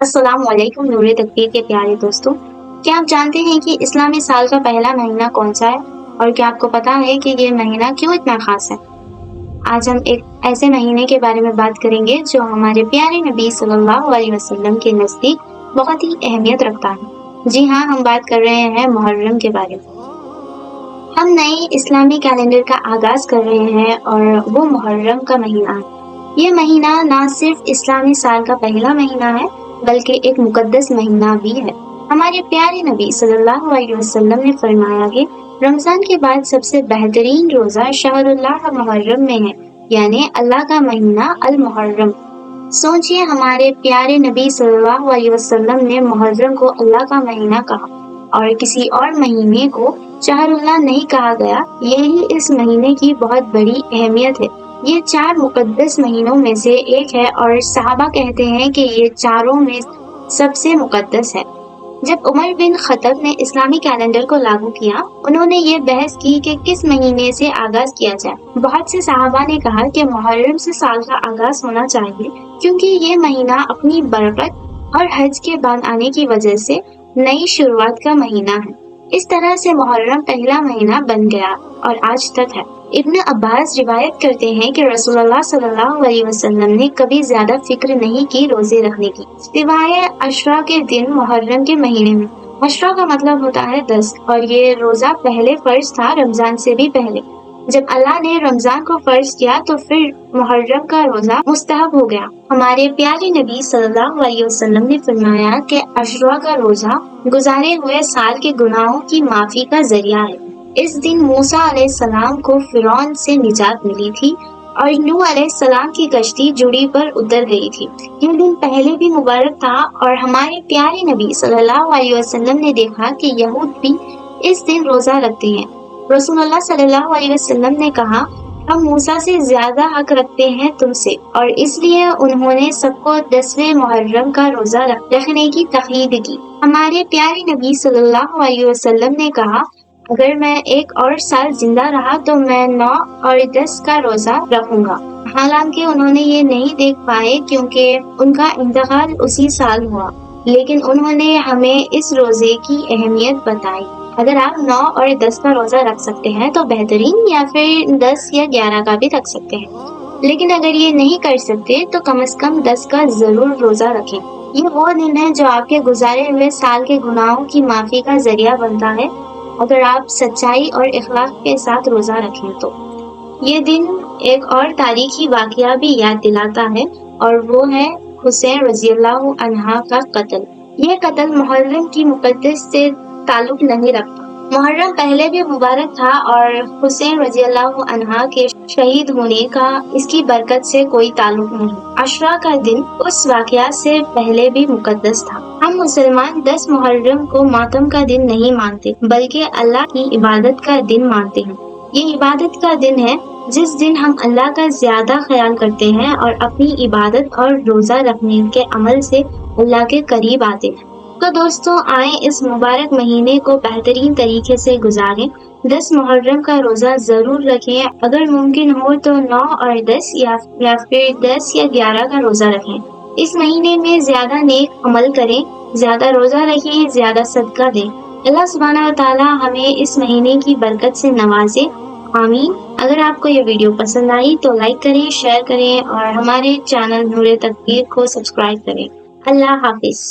السلام علیکم نور تکبیر کے پیارے دوستوں، کیا آپ جانتے ہیں کہ اسلامی سال کا پہلا مہینہ کون سا ہے؟ اور کیا آپ کو پتا ہے کہ یہ مہینہ کیوں اتنا خاص ہے؟ آج ہم ایک ایسے مہینے کے بارے میں بات کریں گے جو ہمارے پیارے نبی صلی اللہ علیہ وسلم کے نزدیک بہت ہی اہمیت رکھتا ہے۔ جی ہاں، ہم بات کر رہے ہیں محرم کے بارے میں۔ ہم نئے اسلامی کیلنڈر کا آغاز کر رہے ہیں اور وہ محرم کا مہینہ ہے۔ یہ مہینہ نہ صرف اسلامی سال کا پہلا مہینہ ہے بلکہ ایک مقدس مہینہ بھی ہے۔ ہمارے پیارے نبی صلی اللہ علیہ وسلم نے فرمایا کہ رمضان کے بعد سب سے بہترین روزہ شہر اللہ محرم میں ہے، یعنی اللہ کا مہینہ المحرم۔ سوچئے، ہمارے پیارے نبی صلی اللہ علیہ وسلم نے محرم کو اللہ کا مہینہ کہا اور کسی اور مہینے کو شہر اللہ نہیں کہا گیا۔ یہی اس مہینے کی بہت بڑی اہمیت ہے۔ یہ 4 مقدس مہینوں میں سے ایک ہے اور صحابہ کہتے ہیں کہ یہ چاروں میں سب سے مقدس ہے۔ جب عمر بن خطب نے اسلامی کیلنڈر کو لاگو کیا، انہوں نے یہ بحث کی کہ کس مہینے سے آغاز کیا جائے۔ بہت سے صحابہ نے کہا کہ محرم سے سال کا آغاز ہونا چاہیے، کیونکہ یہ مہینہ اپنی برکت اور حج کے بعد آنے کی وجہ سے نئی شروعات کا مہینہ ہے۔ اس طرح سے محرم پہلا مہینہ بن گیا اور آج تک ہے۔ ابن عباس روایت کرتے ہیں کہ رسول اللہ صلی اللہ علیہ وسلم نے کبھی زیادہ فکر نہیں کی روزے رکھنے کی، سوائے عشرہ کے دن محرم کے مہینے میں۔ عشرہ کا مطلب ہوتا ہے 10، اور یہ روزہ پہلے فرض تھا رمضان سے بھی پہلے۔ جب اللہ نے رمضان کو فرض کیا تو پھر محرم کا روزہ مستحب ہو گیا۔ ہمارے پیارے نبی صلی اللہ علیہ وسلم نے فرمایا کہ عشرہ کا روزہ گزارے ہوئے سال کے گناہوں کی معافی کا ذریعہ ہے۔ اس دن موسیٰ علیہ السلام کو فرعون سے نجات ملی تھی اور نوح علیہ السلام کی کشتی جڑی پر اتر گئی تھی۔ یہ دن پہلے بھی مبارک تھا اور ہمارے پیارے نبی صلی اللہ علیہ وسلم نے دیکھا کہ یہود بھی اس دن روزہ رکھتے ہیں۔ رسول اللہ صلی اللہ علیہ وسلم نے کہا، ہم موسیٰ سے زیادہ حق رکھتے ہیں تم سے، اور اس لیے انہوں نے سب کو 10ویں محرم کا روزہ رکھنے کی تاکید کی۔ ہمارے پیارے نبی صلی اللہ علیہ وسلم نے کہا، اگر میں ایک اور سال زندہ رہا تو میں 9 اور 10 کا روزہ رکھوں گا۔ حالانکہ انہوں نے یہ نہیں دیکھ پائے کیونکہ ان کا انتقال اسی سال ہوا، لیکن انہوں نے ہمیں اس روزے کی اہمیت بتائی۔ اگر آپ 9 اور 10 کا روزہ رکھ سکتے ہیں تو بہترین، یا پھر 10 یا 11 کا بھی رکھ سکتے ہیں، لیکن اگر یہ نہیں کر سکتے تو کم از کم 10 کا ضرور روزہ رکھیں۔ یہ وہ دن ہے جو آپ کے گزارے ہوئے سال کے گناہوں کی معافی کا ذریعہ بنتا ہے، اگر آپ سچائی اور اخلاق کے ساتھ روزہ رکھیں تو۔ یہ دن ایک اور تاریخی واقعہ بھی یاد دلاتا ہے، اور وہ ہے حسین رضی اللہ عنہ کا قتل۔ یہ قتل محرم کی مقدس سے تعلق نہیں رکھتا۔ محرم پہلے بھی مبارک تھا اور حسین رضی اللہ عنہ کے شہید ہونے کا اس کی برکت سے کوئی تعلق نہیں۔ عشرہ کا دن اس واقعہ سے پہلے بھی مقدس تھا۔ ہم مسلمان 10 محرم کو ماتم کا دن نہیں مانتے بلکہ اللہ کی عبادت کا دن مانتے ہیں۔ یہ عبادت کا دن ہے جس دن ہم اللہ کا زیادہ خیال کرتے ہیں اور اپنی عبادت اور روزہ رکھنے کے عمل سے اللہ کے قریب آتے ہیں۔ تو دوستوں، آئیں اس مبارک مہینے کو بہترین طریقے سے گزاریں۔ 10 محرم کا روزہ ضرور رکھیں، اگر ممکن ہو تو 9 اور 10 یا پھر 10 یا 11 کا روزہ رکھیں۔ اس مہینے میں زیادہ نیک عمل کریں، زیادہ روزہ رکھیں، زیادہ صدقہ دیں۔ اللہ سبحانہ و تعالی ہمیں اس مہینے کی برکت سے نوازے، آمین۔ اگر آپ کو یہ ویڈیو پسند آئی تو لائک کریں، شیئر کریں اور ہمارے چینل نور تکبیر کو سبسکرائب کریں۔ اللہ حافظ۔